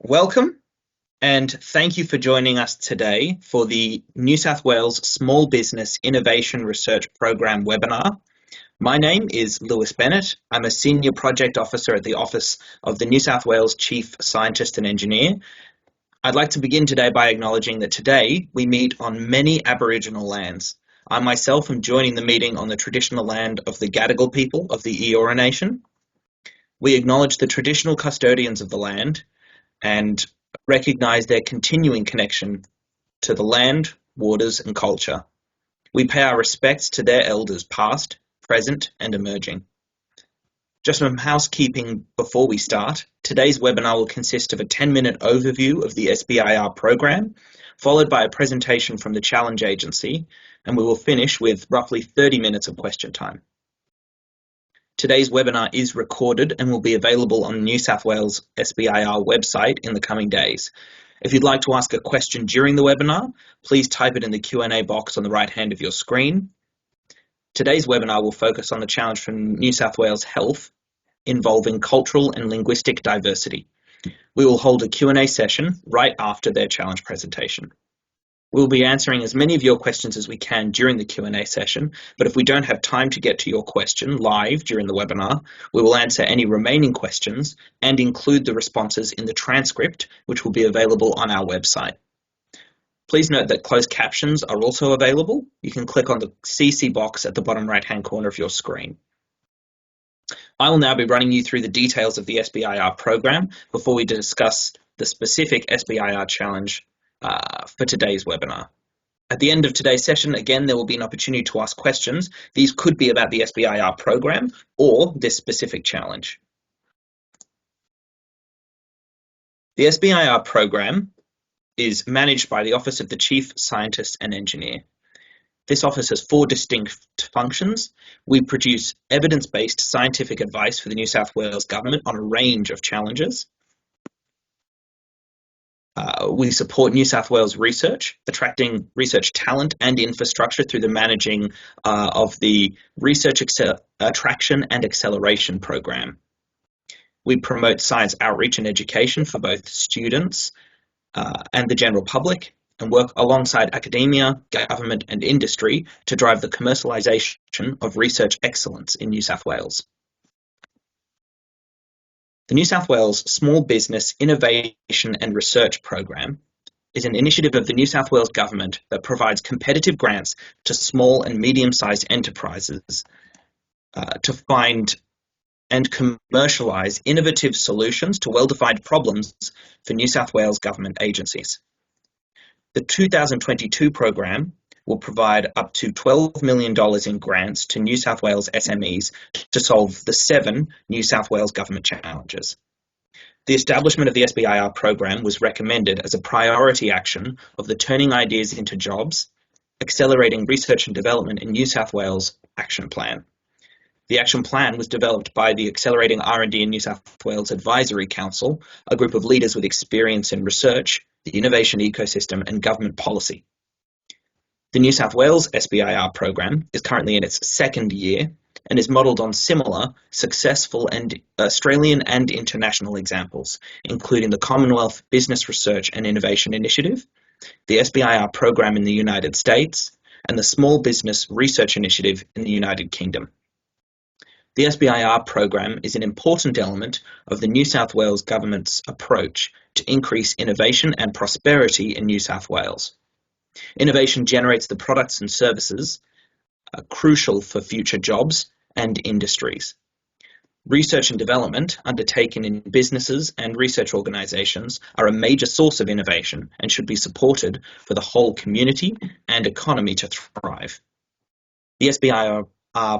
Welcome and thank you for joining us today for the New South Wales Small Business Innovation Research Program webinar. My name is Lewis Bennett. I'm a Senior Project Officer at the Office of the New South Wales Chief Scientist and Engineer. I'd like to begin today by acknowledging that today we meet on many Aboriginal lands. I myself am joining the meeting on the traditional land of the Gadigal people of the Eora Nation. We acknowledge the traditional custodians of the land and recognise their continuing connection to the land, waters and culture. We pay our respects to their elders past, present and emerging. Just some housekeeping before we start. Today's webinar will consist of a 10-minute overview of the SBIR program, followed by a presentation from the Challenge Agency, and we will finish with roughly 30 minutes of question time. Today's webinar is recorded and will be available on the New South Wales SBIR website in the coming days. If you'd like to ask a question during the webinar, please type it in the Q&A box on the right hand of your screen. Today's webinar will focus on the challenge from New South Wales Health involving cultural and linguistic diversity. We will hold a Q&A session right after their challenge presentation. We'll be answering as many of your questions as we can during the Q&A session, but if we don't have time to get to your question live during the webinar, we will answer any remaining questions and include the responses in the transcript, which will be available on our website. Please note that closed captions are also available. You can click on the CC box at the bottom right-hand corner of your screen. I will now be running you through the details of the SBIR program before we discuss the specific SBIR challenge for today's webinar. At the end of today's session, again, there will be an opportunity to ask questions. These could be about the SBIR program or this specific challenge. The SBIR program is managed by the Office of the Chief Scientist and Engineer. This office has 4 distinct functions. We produce evidence-based scientific advice for the New South Wales Government on a range of challenges. We support New South Wales research, attracting research talent and infrastructure through the managing of the Research Attraction and Acceleration Program. We promote science outreach and education for both students and the general public, and work alongside academia, government and industry to drive the commercialisation of research excellence in New South Wales. The New South Wales Small Business Innovation and Research Program is an initiative of the New South Wales Government that provides competitive grants to small and medium-sized enterprises to find and commercialise innovative solutions to well-defined problems for New South Wales government agencies. The 2022 program will provide up to $12 million in grants to New South Wales SMEs to solve the 7 New South Wales government challenges. The establishment of the SBIR program was recommended as a priority action of the Turning Ideas into Jobs, Accelerating Research and Development in New South Wales Action Plan. The action plan was developed by the Accelerating R&D in New South Wales Advisory Council, a group of leaders with experience in research, the innovation ecosystem and government policy. The New South Wales SBIR program is currently in its 2nd year and is modelled on similar successful and Australian and international examples, including the Commonwealth Business Research and Innovation Initiative, the SBIR program in the United States, and the Small Business Research Initiative in the United Kingdom. The SBIR program is an important element of the New South Wales Government's approach to increase innovation and prosperity in New South Wales. Innovation generates the products and services crucial for future jobs and industries. Research and development undertaken in businesses and research organisations are a major source of innovation and should be supported for the whole community and economy to thrive. The SBIR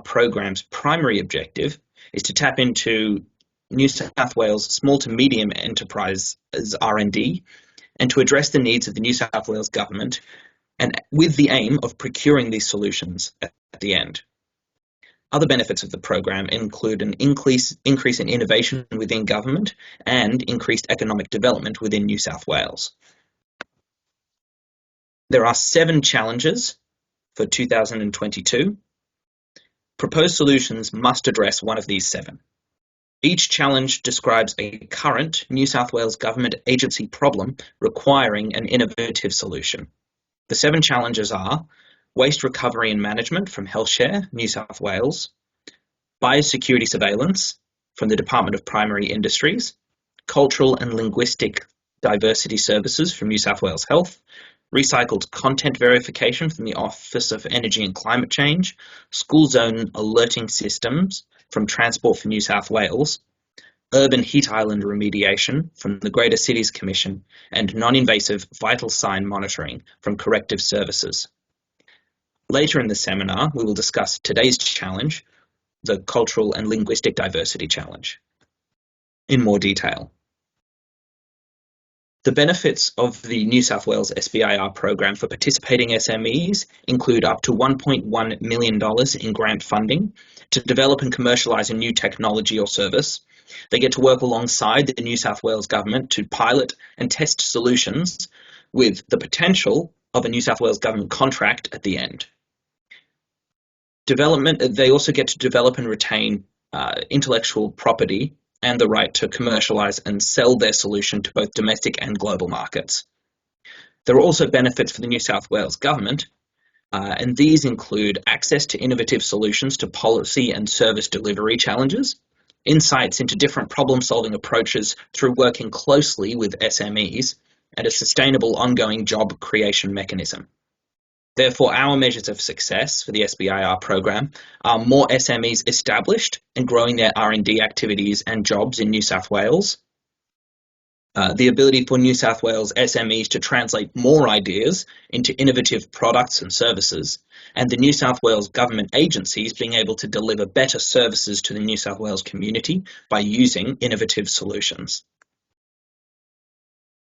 program's primary objective is to tap into New South Wales small to medium enterprises R&D and to address the needs of the New South Wales Government, and with the aim of procuring these solutions at the end. Other benefits of the program include an increase in innovation within government and increased economic development within New South Wales. There are 7 challenges for 2022. Proposed solutions must address one of these 7. Each challenge describes a current New South Wales government agency problem requiring an innovative solution. The 7 challenges are waste recovery and management from HealthShare, New South Wales, biosecurity surveillance from the Department of Primary Industries, cultural and linguistic diversity services from New South Wales Health, recycled content verification from the Office of Energy and Climate Change, school zone alerting systems from Transport for New South Wales, urban heat island remediation from the Greater Cities Commission, and non-invasive vital sign monitoring from Corrective Services. Later in the seminar, we will discuss today's challenge, the Cultural and Linguistic Diversity Challenge, in more detail. The benefits of the New South Wales SBIR program for participating SMEs include up to $1.1 million in grant funding to develop and commercialise a new technology or service. They get to work alongside the New South Wales government to pilot and test solutions with the potential of a New South Wales government contract at the end. They also get to develop and retain intellectual property and the right to commercialise and sell their solution to both domestic and global markets. There are also benefits for the New South Wales government, and these include access to innovative solutions to policy and service delivery challenges, insights into different problem-solving approaches through working closely with SMEs, and a sustainable ongoing job creation mechanism. Therefore, our measures of success for the SBIR program are more SMEs established and growing their R&D activities and jobs in New South Wales, the ability for New South Wales SMEs to translate more ideas into innovative products and services, and the New South Wales government agencies being able to deliver better services to the New South Wales community by using innovative solutions.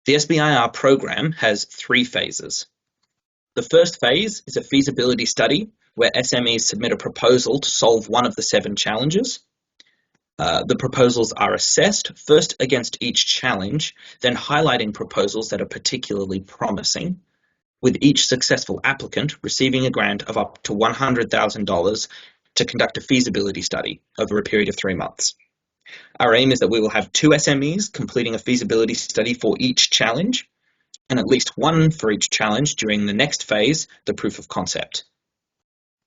The SBIR program has 3 phases. The first phase is a feasibility study where SMEs submit a proposal to solve one of the 7 challenges. The proposals are assessed first against each challenge, then highlighting proposals that are particularly promising, with each successful applicant receiving a grant of up to $100,000 to conduct a feasibility study over a period of 3 months. Our aim is that we will have 2 SMEs completing a feasibility study for each challenge, and at least 1 for each challenge during the next phase, the proof of concept.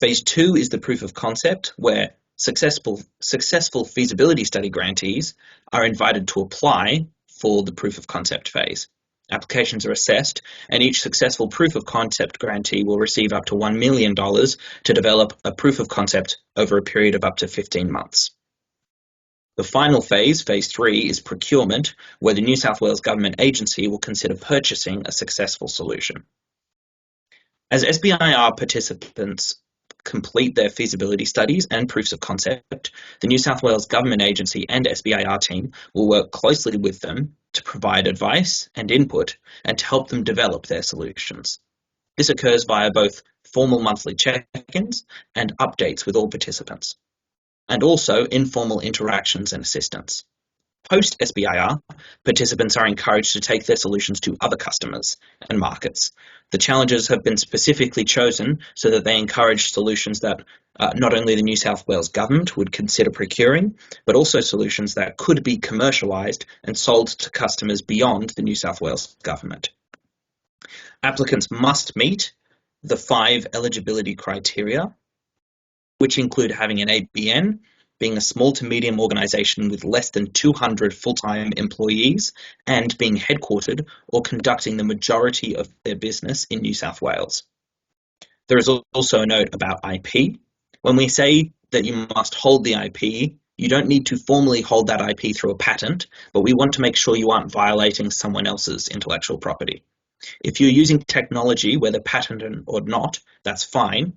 Phase 2 is the proof of concept, where successful feasibility study grantees are invited to apply for the proof of concept phase. Applications are assessed, and each successful proof of concept grantee will receive up to $1 million to develop a proof of concept over a period of up to 15 months. The final phase, phase 3, is procurement, where the New South Wales government agency will consider purchasing a successful solution. As SBIR participants complete their feasibility studies and proofs of concept, the New South Wales government agency and SBIR team will work closely with them to provide advice and input and to help them develop their solutions. This occurs via both formal monthly check-ins and updates with all participants, and also informal interactions and assistance. Post-SBIR, participants are encouraged to take their solutions to other customers and markets. The challenges have been specifically chosen so that they encourage solutions that not only the New South Wales government would consider procuring, but also solutions that could be commercialised and sold to customers beyond the New South Wales government. Applicants must meet the 5 eligibility criteria, which include having an ABN, being a small to medium organisation with less than 200 full-time employees, and being headquartered or conducting the majority of their business in New South Wales. There is also a note about IP. When we say that you must hold the IP, you don't need to formally hold that IP through a patent, but we want to make sure you aren't violating someone else's intellectual property. If you're using technology, whether patented or not, that's fine.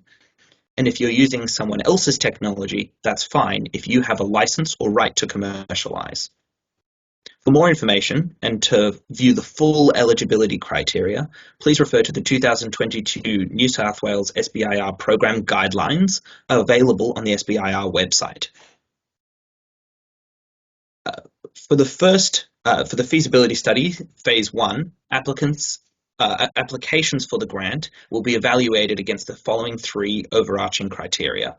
And if you're using someone else's technology, that's fine if you have a license or right to commercialise. For more information and to view the full eligibility criteria, please refer to the 2022 New South Wales SBIR Program guidelines available on the SBIR website. For the feasibility study, phase 1, applications for the grant will be evaluated against the following 3 overarching criteria.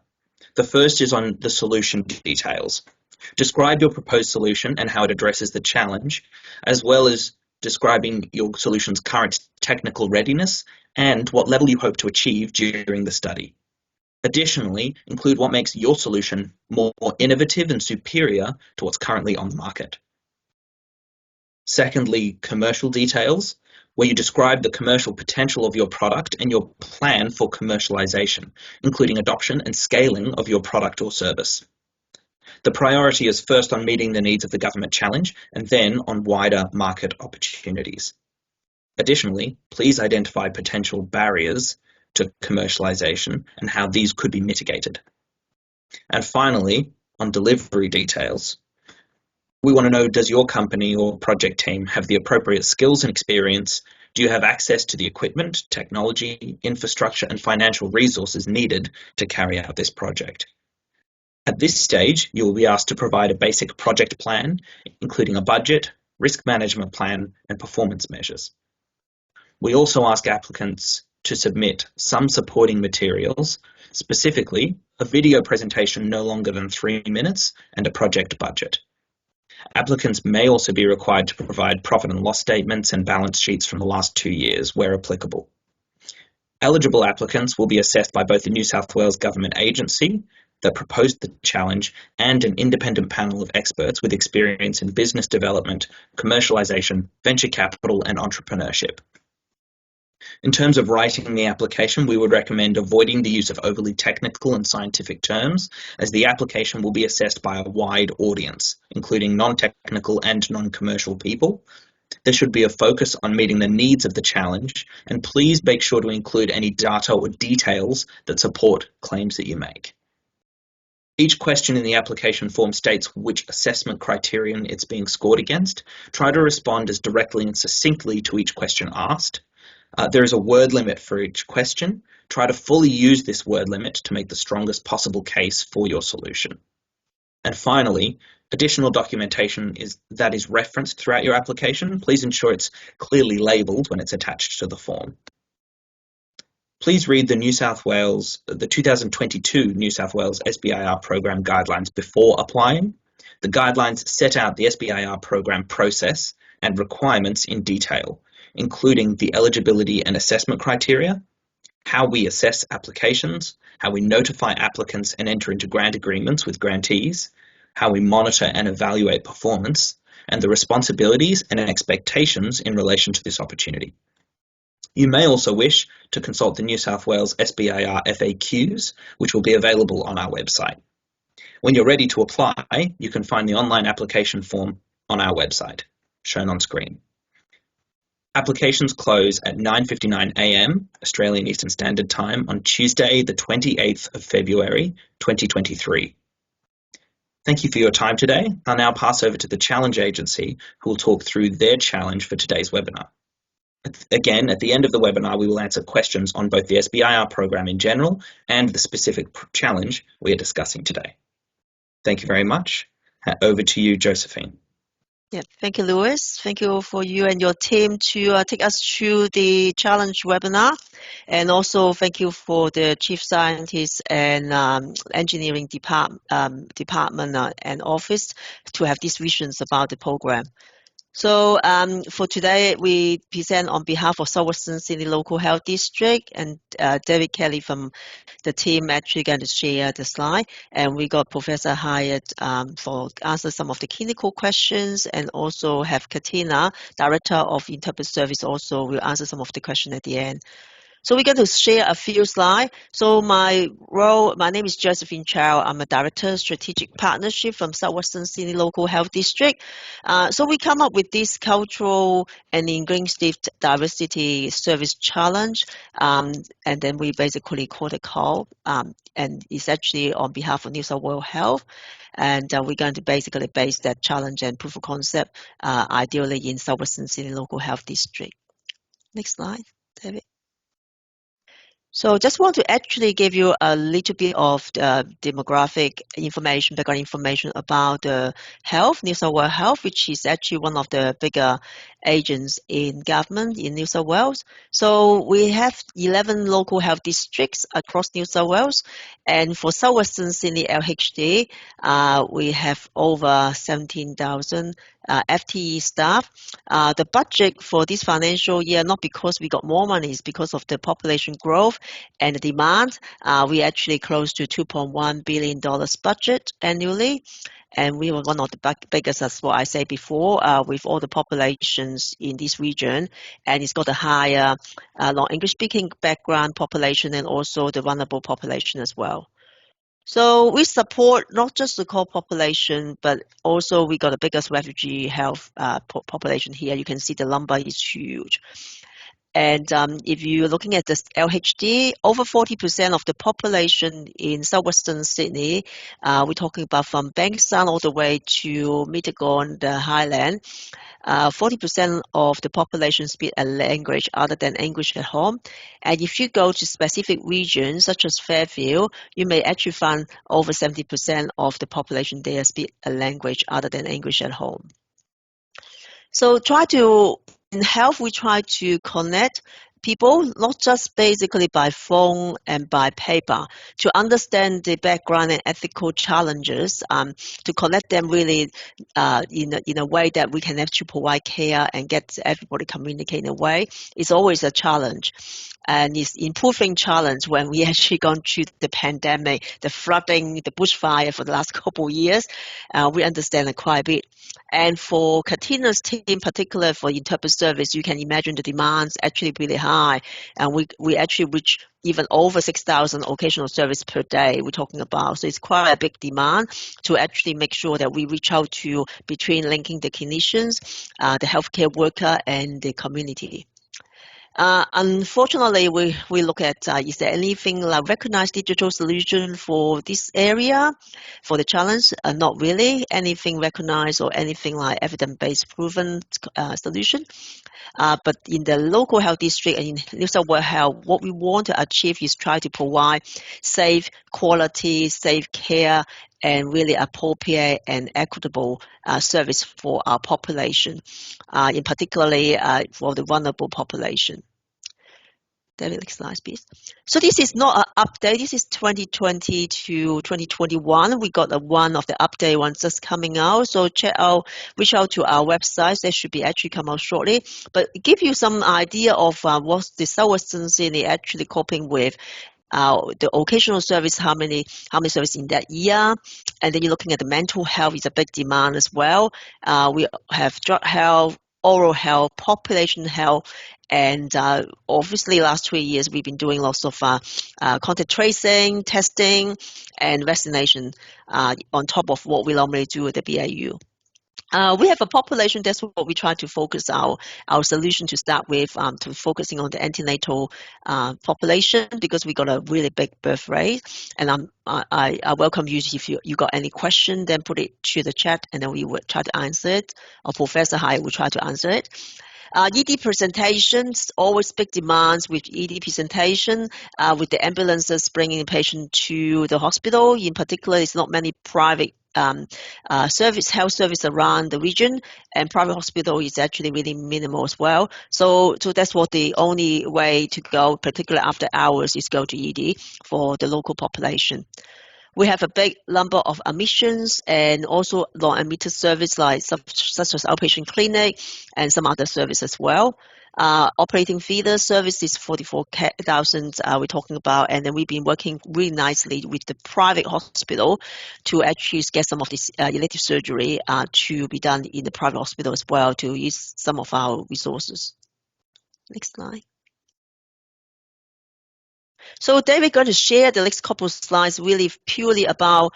The first is on the solution details. Describe your proposed solution and how it addresses the challenge, as well as describing your solution's current technical readiness and what level you hope to achieve during the study. Additionally, include what makes your solution more innovative and superior to what's currently on the market. Secondly, commercial details, where you describe the commercial potential of your product and your plan for commercialization, including adoption and scaling of your product or service. The priority is first on meeting the needs of the government challenge and then on wider market opportunities. Additionally, please identify potential barriers to commercialization and how these could be mitigated. And finally, on delivery details, we want to know, does your company or project team have the appropriate skills and experience? Do you have access to the equipment, technology, infrastructure, and financial resources needed to carry out this project? At this stage, you will be asked to provide a basic project plan, including a budget, risk management plan, and performance measures. We also ask applicants to submit some supporting materials, specifically a video presentation no longer than 3 minutes and a project budget. Applicants may also be required to provide profit and loss statements and balance sheets from the last 2 years, where applicable. Eligible applicants will be assessed by both the New South Wales Government agency that proposed the challenge and an independent panel of experts with experience in business development, commercialization, venture capital, and entrepreneurship. In terms of writing the application, we would recommend avoiding the use of overly technical and scientific terms, as the application will be assessed by a wide audience, including non-technical and non-commercial people. There should be a focus on meeting the needs of the challenge, and please make sure to include any data or details that support claims that you make. Each question in the application form states which assessment criterion it's being scored against. Try to respond as directly and succinctly to each question asked. There is a word limit for each question. Try to fully use this word limit to make the strongest possible case for your solution. And finally, additional documentation that is referenced throughout your application. Please ensure it's clearly labelled when it's attached to the form. Please read the 2022 New South Wales SBIR Program guidelines before applying. The guidelines set out the SBIR program process and requirements in detail, including the eligibility and assessment criteria, how we assess applications, how we notify applicants and enter into grant agreements with grantees, how we monitor and evaluate performance, and the responsibilities and expectations in relation to this opportunity. You may also wish to consult the New South Wales SBIR FAQs, which will be available on our website. When you're ready to apply, you can find the online application form on our website, shown on screen. Applications close at 9:59 a.m. Australian Eastern Standard Time on Tuesday, the 28th of February, 2023. Thank you for your time today. I'll now pass over to the Challenge Agency, who will talk through their challenge for today's webinar. Again, at the end of the webinar, we will answer questions on both the SBIR program in general and the specific challenge we are discussing today. Thank you very much. Over to you, Josephine. Yeah, thank you, Lewis. Thank you for you and your team to take us through the challenge webinar. And also thank you for the Chief Scientist and Engineering Department and Office to have these visions about the program. So for today, we present on behalf of South Western Sydney Local Health District, and David Kelly from the team actually going to share the slide. And we got Professor Hyatt for answer some of the clinical questions, and also have Katina, Director of Interpret Service, also will answer some of the questions at the end. So we're going to share a few slides. So my name is Josephine Chow. I'm a Director, Strategic Partnership from South Western Sydney Local Health District. So we come up with this Cultural and Linguistic Diversity Service Challenge, and then we basically call the call, and it's actually on behalf of New South Wales Health. And we're going to basically base that challenge and proof of concept, ideally in South Western Sydney Local Health District. Next slide, David. So just want to actually give you a little bit of the demographic information, background information about the health, New South Wales Health, which is actually one of the bigger agents in government in New South Wales. So we have 11 local health districts across New South Wales, and for South Western Sydney LHD, we have over 17,000 FTE staff. The budget for this financial year, not because we got more money, it's because of the population growth and the demand. We actually close to $2.1 billion budget annually. And we were one of the biggest, as what I said before, with all the populations in this region. And it's got a higher non-English speaking background population and also the vulnerable population as well. So we support not just the core population, but also we got the biggest refugee health population here. You can see the number is huge. And if you're looking at this LHD, over 40% of the population in southwestern Sydney, we're talking about from Bankstown all the way to Mittagong, the Highland, 40% of the population speak a language other than English at home. And if you go to specific regions such as Fairfield, you may actually find over 70% of the population there speak a language other than English at home. So in health, we try to connect people, not just basically by phone and by paper, to understand the background and ethical challenges, to connect them really in a way that we can actually provide care and get everybody communicate in a way. It's always a challenge. And it's improving challenge when we actually gone through the pandemic, the flooding, the bushfire for the last couple of years. We understand it quite a bit. And for Katina's team, in particular for interpret service, you can imagine the demands actually really high. And we actually reach even over 6,000 occasional service per day we're talking about. So it's quite a big demand to actually make sure that we reach out to between linking the clinicians, the healthcare worker and the community. Unfortunately, we look at is there anything like recognized digital solution for this area, for the challenge? Not really. Anything recognized or anything like evidence-based proven solution. But in the local health district and in New South Wales Health, what we want to achieve is try to provide safe, quality, safe care, and really appropriate and equitable service for our population, in particularly for the vulnerable population. David, next slide, please. So this is not an update. This is 2020 to 2021. We got one of the update ones just coming out. So reach out to our website. They should be actually come out shortly. But give you some idea of what the Southwestern Sydney actually coping with. The occasional service, how many services in that year, and then you're looking at the mental health is a big demand as well. We have drug health, oral health, population health, and obviously last 3 years we've been doing lots of contact tracing, testing, and vaccination on top of what we normally do at the BAU. We have a population, that's what we try to focus our solution to start with, to focusing on the antenatal population, because we got a really big birth rate. And I welcome you if you got any question, then put it to the chat and then we will try to answer it, or Professor Hai will try to answer it. ED presentations, always big demands with ED presentation, with the ambulances bringing the patient to the hospital. In particular, it's not many private health service around the region, and private hospital is actually really minimal as well. So that's what the only way to go, particularly after hours, is go to ED for the local population. We have a big number of admissions and also non-admitted service such as outpatient clinic and some other service as well. Operating theatre service is 44,000 we're talking about, and then we've been working really nicely with the private hospital to actually get some of this elective surgery to be done in the private hospital as well, to use some of our resources. Next slide. So David going to share the next couple of slides really purely about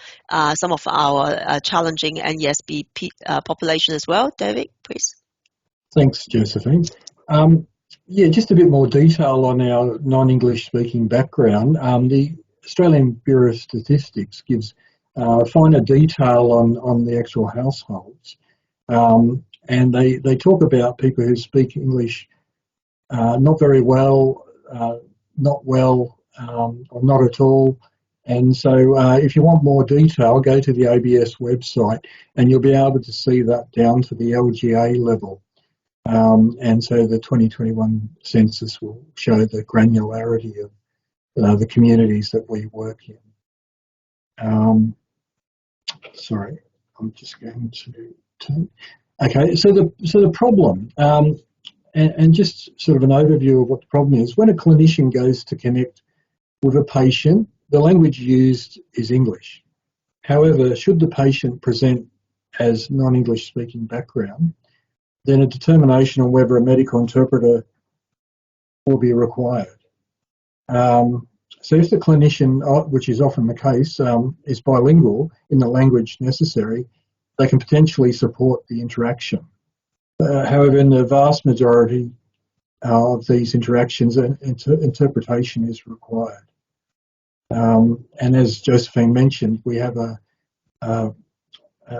some of our challenging NESB population as well. David, please. Thanks, Josephine. Yeah, just a bit more detail on our non-English speaking background. The Australian Bureau of Statistics gives finer detail on the actual households. And they talk about people who speak English not very well, not well, or not at all. And so if you want more detail, go to the ABS website and you'll be able to see that down to the LGA level. And so the 2021 census will show the granularity of the communities that we work in. Sorry, I'm just going to turn. Okay, so the problem, and just sort of an overview of what the problem is. When a clinician goes to connect with a patient, the language used is English. However, should the patient present as non-English speaking background, then a determination on whether a medical interpreter will be required. So if the clinician, which is often the case, is bilingual in the language necessary, they can potentially support the interaction. However, in the vast majority of these interactions, interpretation is required. And as Josephine mentioned, we have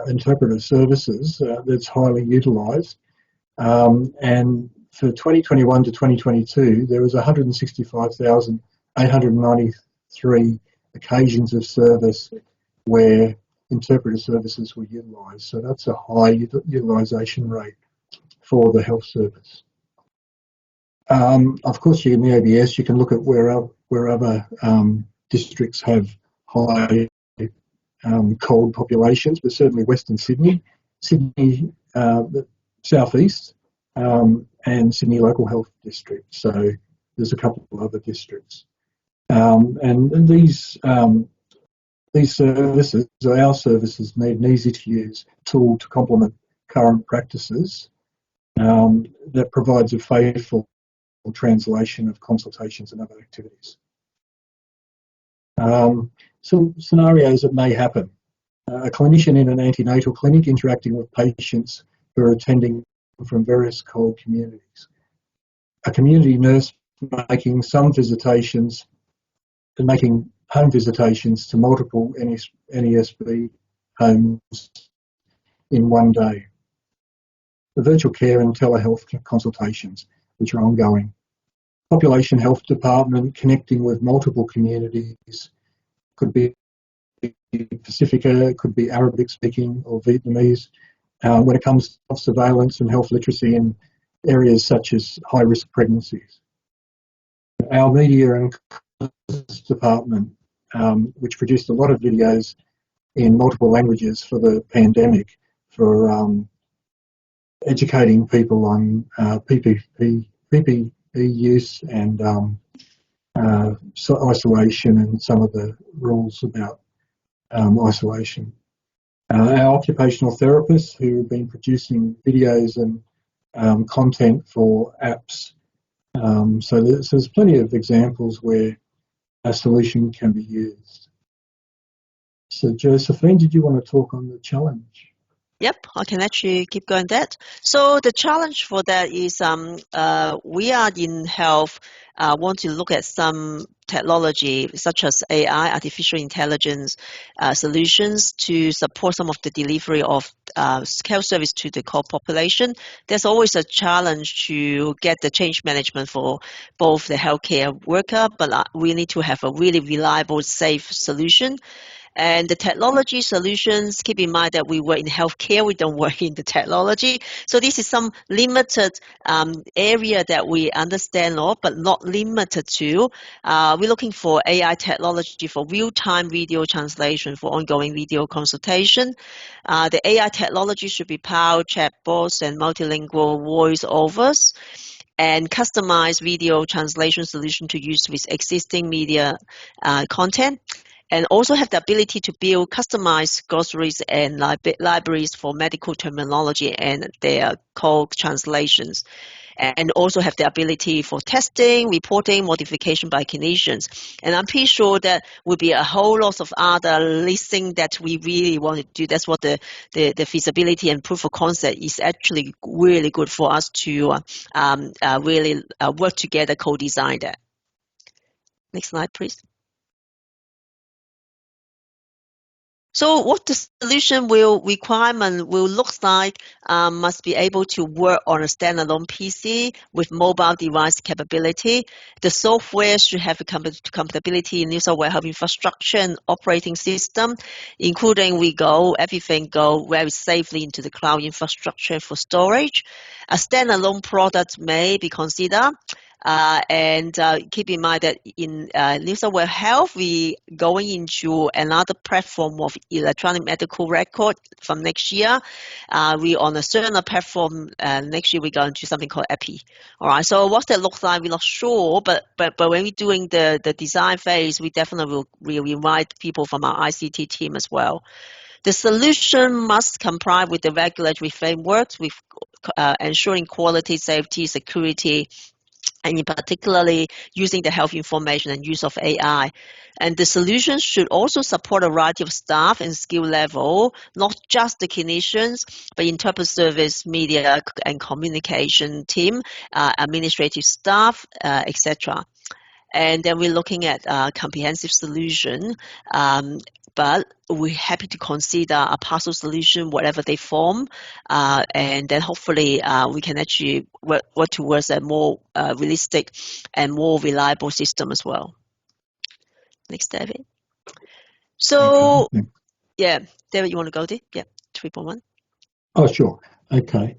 interpreter services that's highly utilised. And for 2021 to 2022, there was 165,893 occasions of service where interpreter services were utilised. So that's a high utilisation rate for the health service. Of course, in the ABS, you can look at where other districts have high cold populations, but certainly Western Sydney, the southeast, and Sydney Local Health District. So there's a couple of other districts, and these services, our services, need an easy-to-use tool to complement current practices that provides a faithful translation of consultations and other activities. Some scenarios that may happen. A clinician in an antenatal clinic interacting with patients who are attending from various cold communities. A community nurse making some visitations and making home visitations to multiple NESB homes in one day. The virtual care and telehealth consultations, which are ongoing. Population health department connecting with multiple communities, could be Pacifica, could be Arabic speaking or Vietnamese, when it comes to surveillance and health literacy in areas such as high risk pregnancies. Our media and department, which produced a lot of videos in multiple languages for the pandemic, for educating people on PPE use and isolation and some of the rules about isolation. Our occupational therapists who have been producing videos and content for apps. So there's plenty of examples where a solution can be used. So Josephine, did you want to talk on the challenge? Yep, I can actually keep going that. So the challenge for that is we are in health want to look at some technology such as AI, artificial intelligence solutions to support some of the delivery of health service to the core population. There's always a challenge to get the change management for both the healthcare worker, but we need to have a really reliable, safe solution. And the technology solutions, keep in mind that we work in healthcare, we don't work in the technology. So this is some limited area that we understand of, but not limited to. We're looking for AI technology for real-time video translation for ongoing video consultation. The AI technology should be powered chatbots and multilingual voiceovers, and customized video translation solution to use with existing media content. And also have the ability to build customized glossaries and libraries for medical terminology and their code translations. And also have the ability for testing, reporting, modification by clinicians. And I'm pretty sure that will be a whole lot of other listing that we really want to do. That's what the feasibility and proof of concept is actually really good for us to really work together, co-design that. Next slide, please. So what the solution requirement will look like must be able to work on a standalone PC with mobile device capability. The software should have a compatibility in New South Wales health infrastructure and operating system, including everything go very safely into the cloud infrastructure for storage. A standalone product may be considered. And keep in mind that in New South Wales Health, we going into another platform of electronic medical record from next year. We on a certain platform next year we go into something called EPI. All right. So what that looks like, we're not sure, but when we're doing the design phase, we definitely will invite people from our ICT team as well. The solution must comply with the regulatory frameworks with ensuring quality, safety, security, and in particularly using the health information and use of AI. And the solution should also support a variety of staff and skill level, not just the clinicians, but interpret service, media and communication team, administrative staff, etc. And then we're looking at a comprehensive solution, but we're happy to consider a partial solution, whatever they form, and then hopefully we can actually work towards a more realistic and more reliable system as well. Next, David. So, Okay. yeah, David, you want to go there? Yeah, 3.1. Oh, sure. Okay.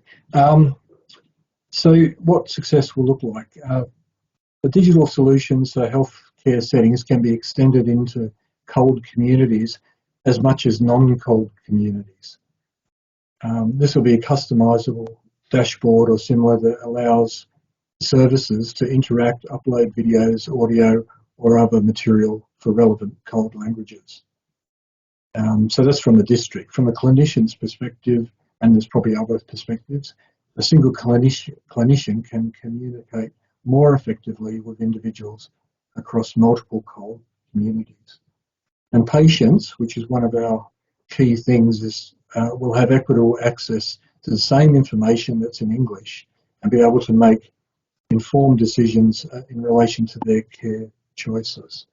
So what success will look like? The digital solutions for healthcare settings can be extended into cold communities as much as non-cold communities. This will be a customisable dashboard or similar that allows services to interact, upload videos, audio or other material for relevant cold languages. So that's from the district. From a clinician's perspective, and there's probably other perspectives, a single clinician can communicate more effectively with individuals across multiple cold communities. And patients, which is one of our key things, is will have equitable access to the same information that's in English and be able to make informed decisions in relation to their care choices.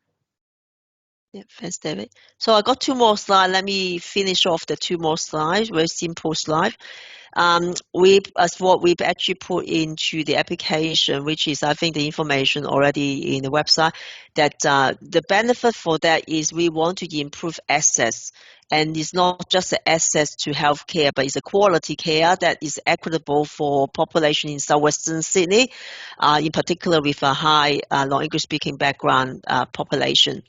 Yeah, thanks, David. So I got 2 more slides. Let me finish off the 2 more slides, very simple slide. As what we've actually put into the application, which is I think the information already in the website, that the benefit for that is we want to improve access. And it's not just the access to healthcare, but it's a quality care that is equitable for population in southwestern Sydney, in particular with a high non-English speaking background population.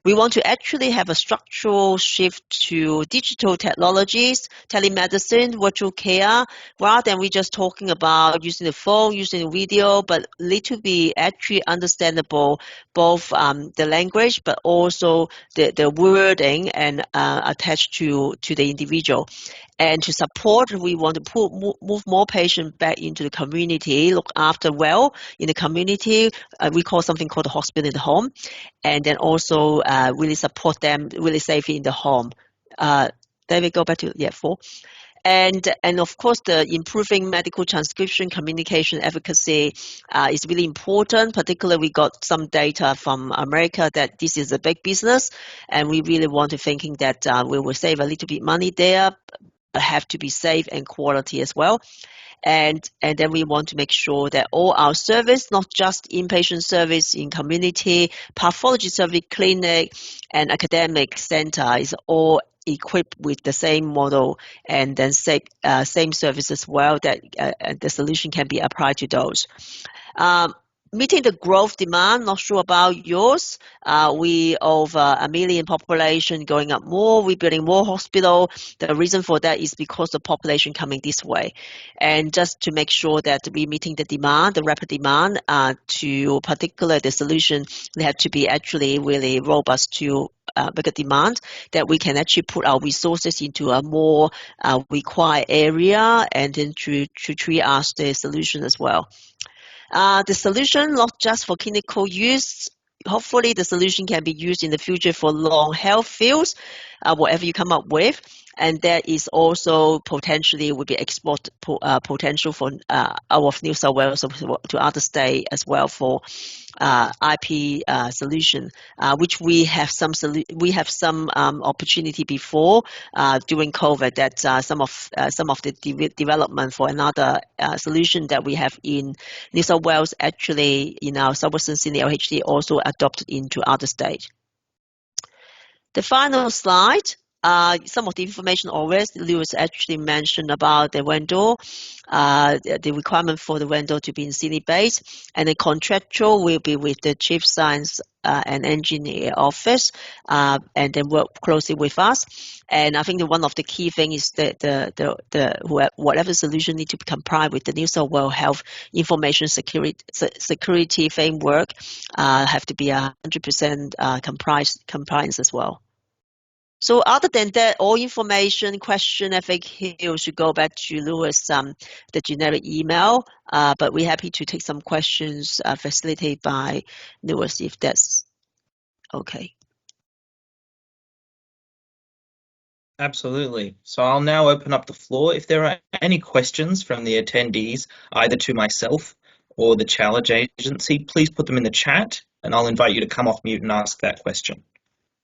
We want to actually have a structural shift to digital technologies, telemedicine, virtual care, rather than we just talking about using the phone, using the video, but need to be actually understandable, both the language, but also the wording and attached to the individual. And to support, we want to move more patients back into the community, look after well in the community. We call something called the hospital in the home. And then also really support them really safely in the home. David, go back to 4. And of course, the improving medical transcription, communication, efficacy is really important. Particularly, we got some data from America that this is a big business, and we really want to thinking that we will save a little bit money there, but have to be safe and quality as well. And then we want to make sure that all our service, not just inpatient service in community, pathology service, clinic, and academic center is all equipped with the same model and then same service as well, that the solution can be applied to those. Meeting the growth demand, not sure about yours. We over 1 million population going up more. We're building more hospital. The reason for that is because the population coming this way. And just to make sure that we're meeting the demand, the rapid demand, to particular the solution, they have to be actually really robust to bigger demand, that we can actually put our resources into a more required area and then to triage the solution as well. The solution, not just for clinical use, hopefully the solution can be used in the future for long health fields, whatever you come up with. And that is also potentially would be export potential for out of New South Wales to other states as well for IP solution, which we have some opportunity before during COVID, that some of the development for another solution that we have in New South Wales, actually in our Southwestern Sydney LHD, also adopted into other states. The final slide, some of the information always Lewis actually mentioned about the vendor, the requirement for the vendor to be in Sydney based, and the contractual will be with the Chief Science and Engineer Office, and then work closely with us. And I think that one of the key things is that whatever solution need to comply with the New South Wales Health Information Security Framework have to be 100% compliance as well. So other than that, all information, question, FAQ should go back to Lewis, the generic email. But we're happy to take some questions facilitated by Lewis, if that's okay. Absolutely. So I'll now open up the floor. If there are any questions from the attendees, either to myself or the Challenge Agency, please put them in the chat, and I'll invite you to come off mute and ask that question,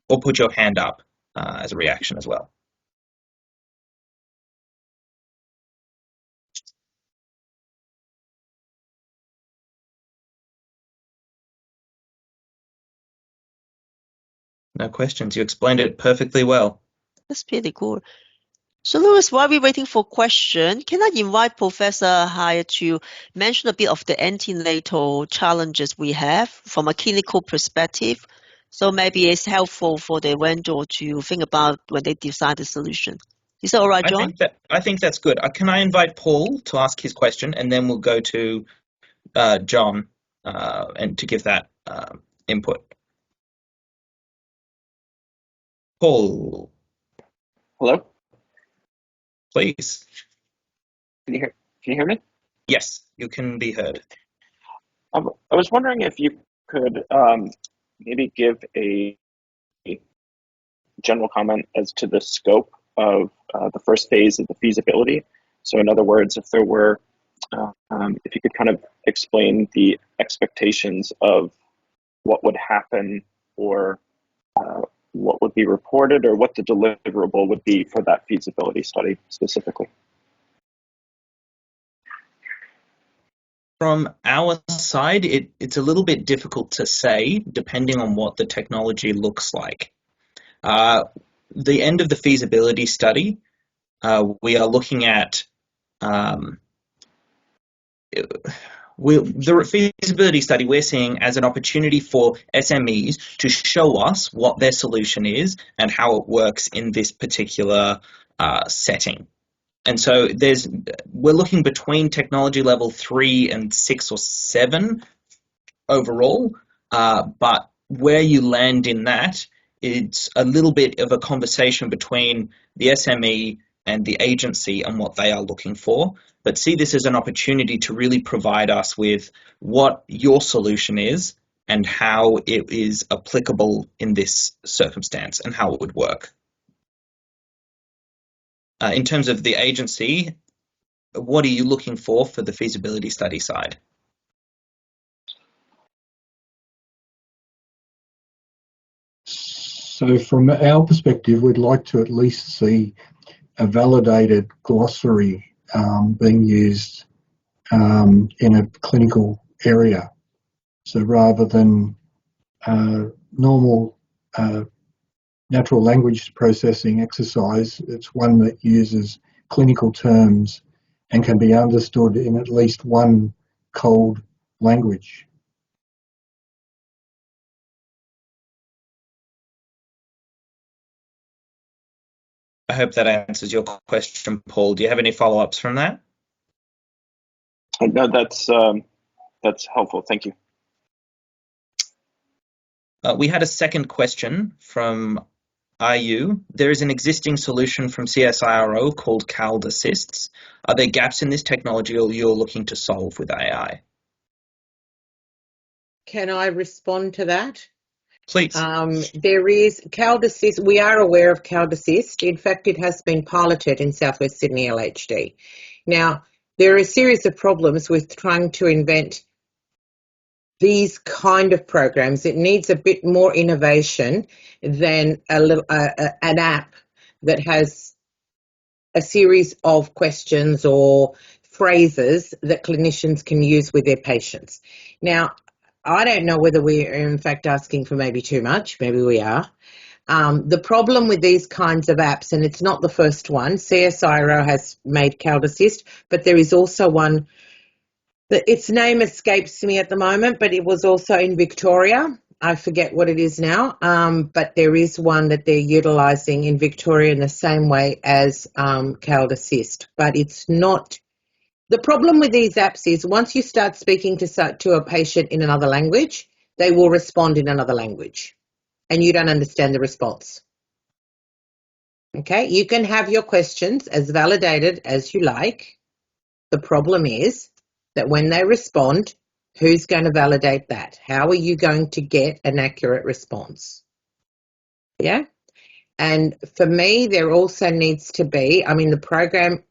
or put your hand up as a reaction as well. No questions. You explained it perfectly well. That's pretty cool. So Lewis, while we're waiting for question, can I invite Professor Hire to mention a bit of the antenatal challenges we have from a clinical perspective? So maybe it's helpful for the vendor to think about when they decide the solution. Is that all right, John? I think that's good. Can I invite Paul to ask his question, and then we'll go to John and to give that input. Paul. Hello? Please. Can you hear me? Yes, you can be heard. I was wondering if you could maybe give a general comment as to the scope of the first phase of the feasibility. So in other words, if there were, if you could kind of explain the expectations of what would happen, or what would be reported, or what the deliverable would be for that feasibility study specifically. From our side, it's a little bit difficult to say, depending on what the technology looks like. The end of the feasibility study, we are looking at the feasibility study we're seeing as an opportunity for SMEs to show us what their solution is and how it works in this particular setting. And so we're looking between technology level 3 and 6 or 7 overall, but where you land in that, it's a little bit of a conversation between the SME and the agency on what they are looking for, but see this as an opportunity to really provide us with what your solution is and how it is applicable in this circumstance and how it would work. In terms of the agency, what are you looking for the feasibility study side? So from our perspective, we'd like to at least see a validated glossary being used in a clinical area. So rather than normal natural language processing exercise, it's one that uses clinical terms and can be understood in at least one cold language. I hope that answers your question, Paul. Do you have any follow-ups from that? No, that's helpful. Thank you. We had a second question from IU. There is an existing solution from CSIRO called CALD Assists. Are there gaps in this technology or you're looking to solve with AI? Can I respond to that? Please. There is CALD Assist. We are aware of CALD Assist. In fact, it has been piloted in Southwest Sydney LHD. Now, there are a series of problems with trying to invent these kind of programs, it needs a bit more innovation than an app that has a series of questions or phrases that clinicians can use with their patients. Now, I don't know whether we are in fact asking for maybe too much. Maybe we are. The problem with these kinds of apps, and it's not the first one, CSIRO has made CalDassist, but there is also one that its name escapes me at the moment, but it was also in Victoria. I forget what it is now, but there is one that they're utilising in Victoria in the same way as CalDassist, but it's not. The problem with these apps is once you start speaking to a patient in another language, they will respond in another language, and you don't understand the response. Okay, you can have your questions as validated as you like. The problem is that when they respond, who's going to validate that? How are you going to get an accurate response? Yeah. And for me, there also needs to be, I mean, the program,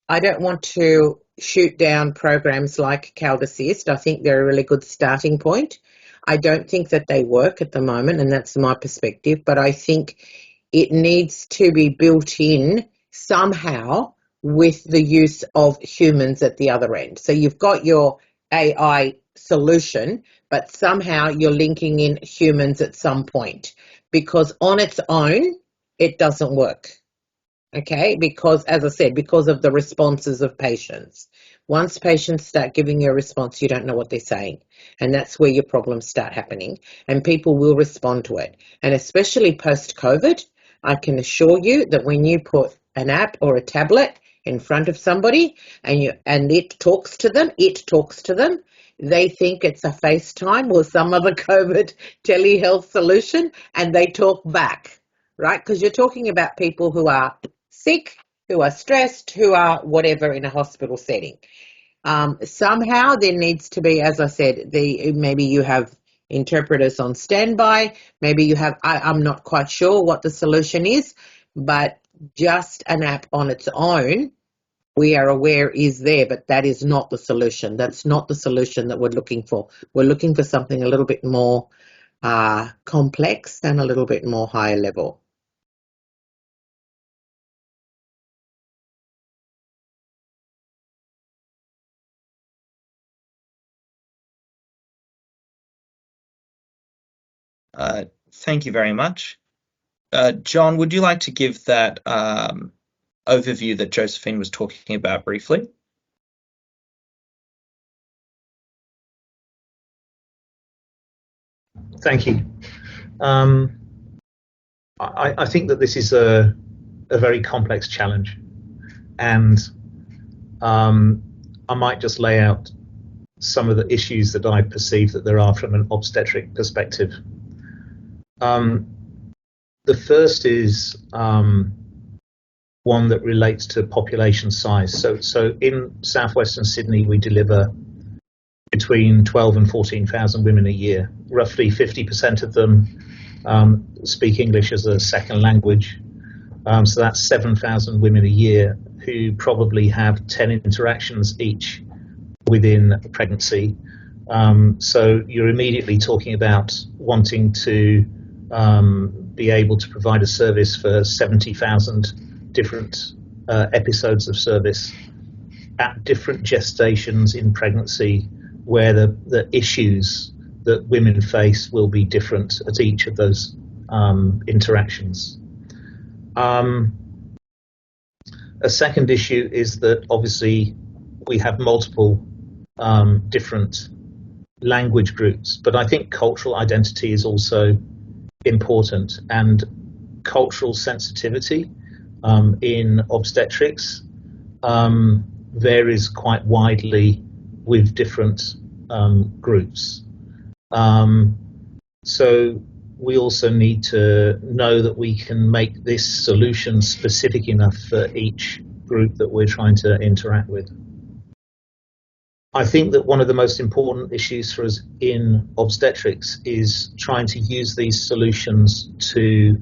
I don't want to shoot down programs like CalDassist. I think they're a really good starting point. I don't think that they work at the moment, and that's my perspective, but I think it needs to be built in somehow with the use of humans at the other end. So you've got your AI solution, but somehow you're linking in humans at some point, because on its own, it doesn't work. Okay, because as I said, because of the responses of patients. Once patients start giving you a response, you don't know what they're saying. And that's where your problems start happening. And people will respond to it. And especially post-COVID, I can assure you that when you put an app or a tablet in front of somebody and it talks to them, they think it's a FaceTime or some other COVID telehealth solution, and they talk back, right? Because you're talking about people who are sick, who are stressed, who are whatever in a hospital setting. Somehow there needs to be, as I said, maybe you have interpreters on standby, maybe you have, I'm not quite sure what the solution is, but just an app on its own, we are aware is there, but that is not the solution. That's not the solution that we're looking for. We're looking for something a little bit more complex and a little bit more higher level. Thank you very much. John, would you like to give that overview that Josephine was talking about briefly? Thank you. I think that this is a very complex challenge, and I might just lay out some of the issues that I perceive that there are from an obstetric perspective. The first is one that relates to population size. So in southwestern Sydney, we deliver between 12 and 14,000 women a year. Roughly 50% of them speak English as a second language. So that's 7,000 women a year who probably have 10 interactions each within a pregnancy. So you're immediately talking about wanting to be able to provide a service for 70,000 different episodes of service at different gestations in pregnancy, where the issues that women face will be different at each of those interactions. A second issue is that obviously we have multiple different language groups, but I think cultural identity is also important, and cultural sensitivity in obstetrics varies quite widely with different groups. So we also need to know that we can make this solution specific enough for each group that we're trying to interact with. I think that one of the most important issues for us in obstetrics is trying to use these solutions to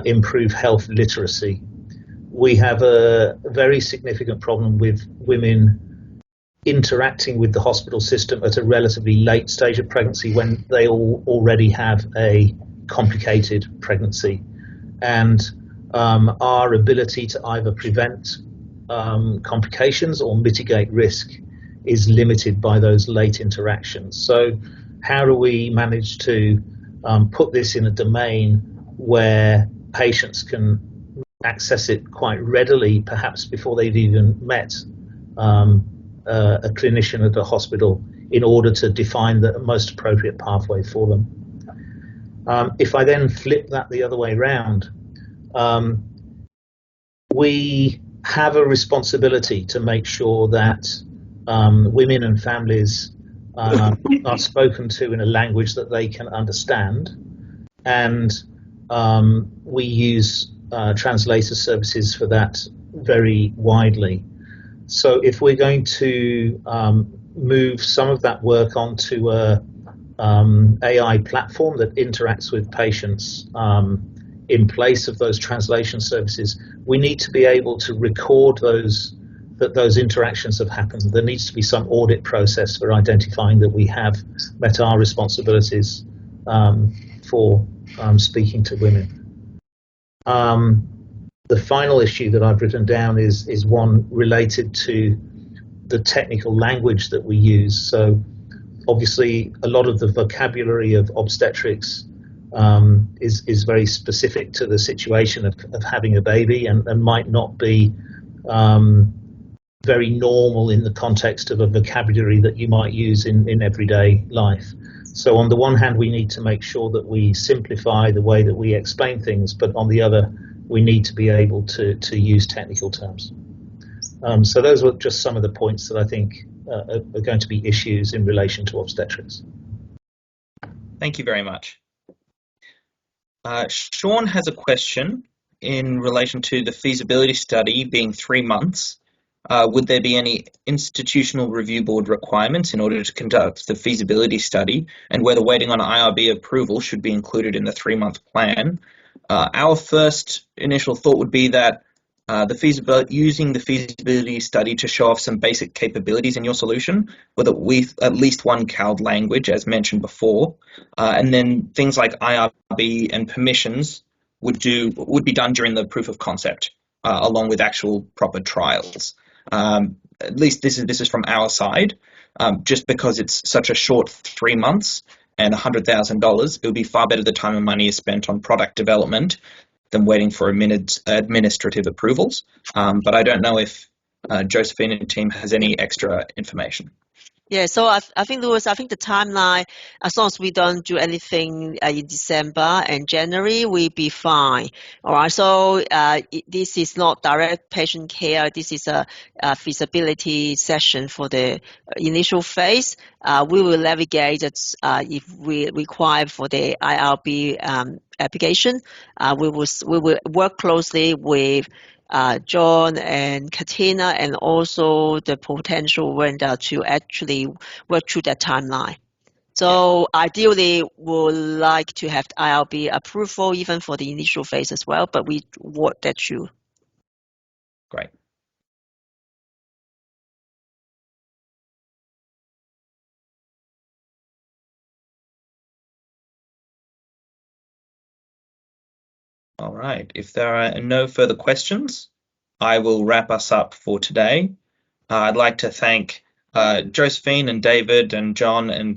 improve health literacy. We have a very significant problem with women interacting with the hospital system at a relatively late stage of pregnancy when they already have a complicated pregnancy. And our ability to either prevent complications or mitigate risk is limited by those late interactions. So how do we manage to put this in a domain where patients can access it quite readily, perhaps before they've even met a clinician at a hospital, in order to define the most appropriate pathway for them? If I then flip that the other way around, we have a responsibility to make sure that women and families are spoken to in a language that they can understand, and we use translator services for that very widely. So if we're going to move some of that work onto a AI platform that interacts with patients in place of those translation services, we need to be able to record that those interactions have happened. There needs to be some audit process for identifying that we have met our responsibilities for speaking to women. The final issue that I've written down is one related to the technical language that we use. So obviously a lot of the vocabulary of obstetrics is very specific to the situation of having a baby, and might not be very normal in the context of a vocabulary that you might use in everyday life. So on the one hand, we need to make sure that we simplify the way that we explain things, but on the other, we need to be able to use technical terms. So those were just some of the points that I think are going to be issues in relation to obstetrics. Thank you very much. Sean has a question in relation to the feasibility study being 3 months. Would there be any institutional review board requirements in order to conduct the feasibility study, and whether waiting on IRB approval should be included in the 3-month plan? Our first initial thought would be that using the feasibility study to show off some basic capabilities in your solution, with at least one CALD language, as mentioned before, and then things like IRB and permissions would be done during the proof of concept, along with actual proper trials. At least this is from our side, just because it's such a short 3 months and $100,000, it would be far better the time and money is spent on product development than waiting for administrative approvals. But I don't know if Josephine and team has any extra information. Yeah, so I think, Louis, I think the timeline, as long as we don't do anything in December and January, we'll be fine. All right, so this is not direct patient care. This is a feasibility session for the initial phase. We will navigate it if we require for the IRB application. We will work closely with John and Katina, and also the potential vendor, to actually work through that timeline. So ideally, we'd like to have IRB approval even for the initial phase as well, but we work that through. Great. All right, if there are no further questions, I will wrap us up for today. I'd like to thank Josephine and David and John and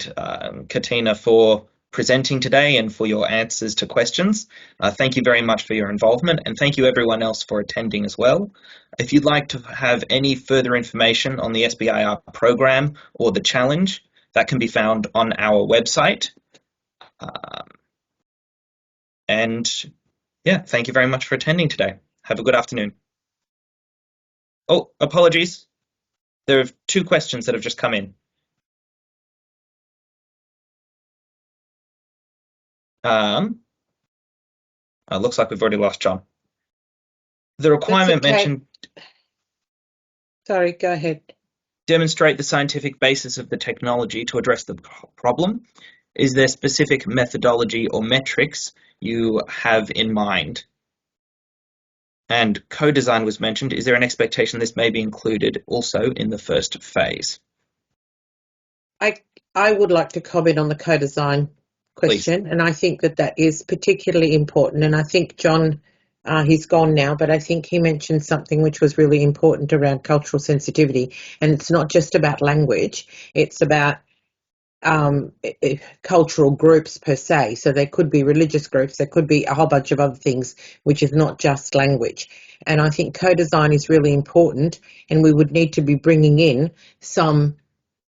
Katina for presenting today and for your answers to questions. Thank you very much for your involvement, and thank you everyone else for attending as well. If you'd like to have any further information on the SBIR program or the challenge, that can be found on our website. And yeah, thank you very much for attending today. Have a good afternoon. Oh, apologies. There are 2 questions that have just come in. Looks like we've already lost John. The requirement mentioned... Sorry, go ahead. Demonstrate the scientific basis of the technology to address the problem. Is there specific methodology or metrics you have in mind? And co-design was mentioned. Is there an expectation this may be included also in the first phase? I would like to comment on the co-design question, and I think that is particularly important. And I think John, he's gone now, but I think he mentioned something which was really important around cultural sensitivity. And it's not just about language; it's about cultural groups per se. So there could be religious groups, there could be a whole bunch of other things, which is not just language. And I think co-design is really important, and we would need to be bringing in some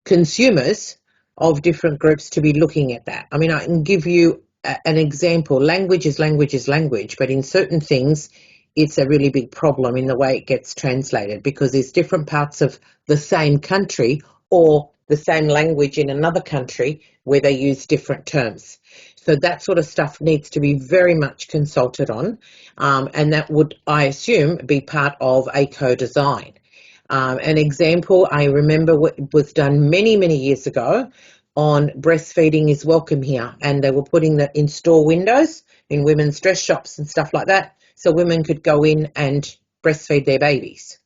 consumers of different groups to be looking at that. I mean, I can give you an example. Language is language is language, but in certain things, it's a really big problem in the way it gets translated, because there's different parts of the same country or the same language in another country where they use different terms. So that sort of stuff needs to be very much consulted on, and that would, I assume, be part of a co-design. An example I remember was done many, many years ago on breastfeeding is welcome here, and they were putting that in store windows in women's dress shops and stuff like that, so women could go in and breastfeed their babies.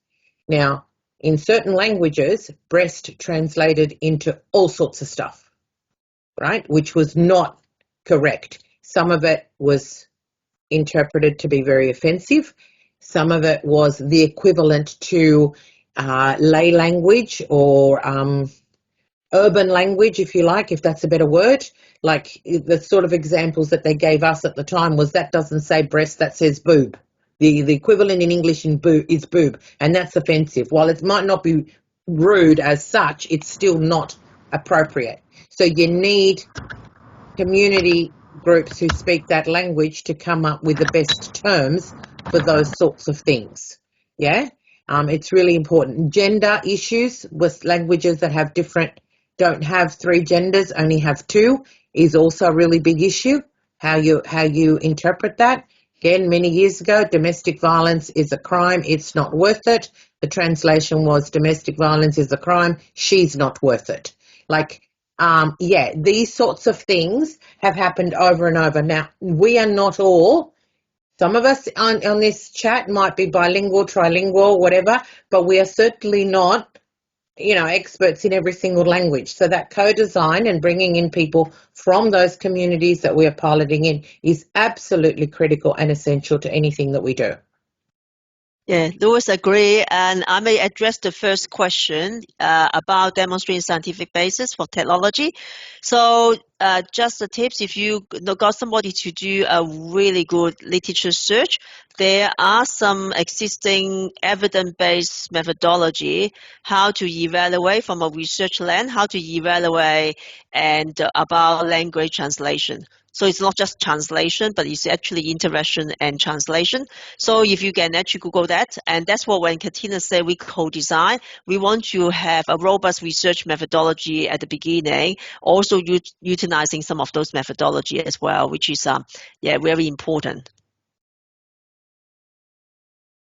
Now, in certain languages, breast translated into all sorts of stuff, right, which was not correct. Some of it was interpreted to be very offensive. Some of it was the equivalent to lay language or urban language, if you like, if that's a better word. Like the sort of examples that they gave us at the time was that doesn't say breast, that says boob. The equivalent in English is boob, and that's offensive. While it might not be rude as such, it's still not appropriate. So you need community groups who speak that language to come up with the best terms for those sorts of things. Yeah, it's really important. Gender issues with languages that have don't have 3 genders, only have 2, is also a really big issue. How you interpret that. Again, many years ago, domestic violence is a crime, it's not worth it. The translation was domestic violence is a crime, she's not worth it. Like, yeah, these sorts of things have happened over and over. Now, we are not all, some of us on this chat might be bilingual, trilingual, whatever, but we are certainly not, experts in every single language. So that co-design and bringing in people from those communities that we are piloting in is absolutely critical and essential to anything that we do. Yeah, Louis agree, and I may address the first question about demonstrating scientific basis for technology. So just the tips, if you got somebody to do a really good literature search, there are some existing evidence-based methodology how to evaluate from a research lens, how to evaluate and about language translation. So it's not just translation, but it's actually interaction and translation. So if you can actually Google that, and that's what when Katina said we co-design, we want to have a robust research methodology at the beginning, also utilizing some of those methodology as well, which is very important.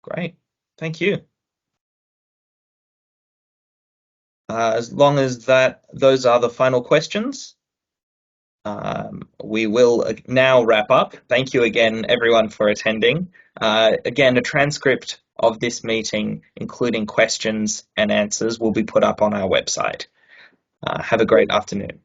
Great, thank you. As long as those are the final questions, we will now wrap up. Thank you again, everyone, for attending. Again, a transcript of this meeting, including questions and answers, will be put up on our website. Have a great afternoon.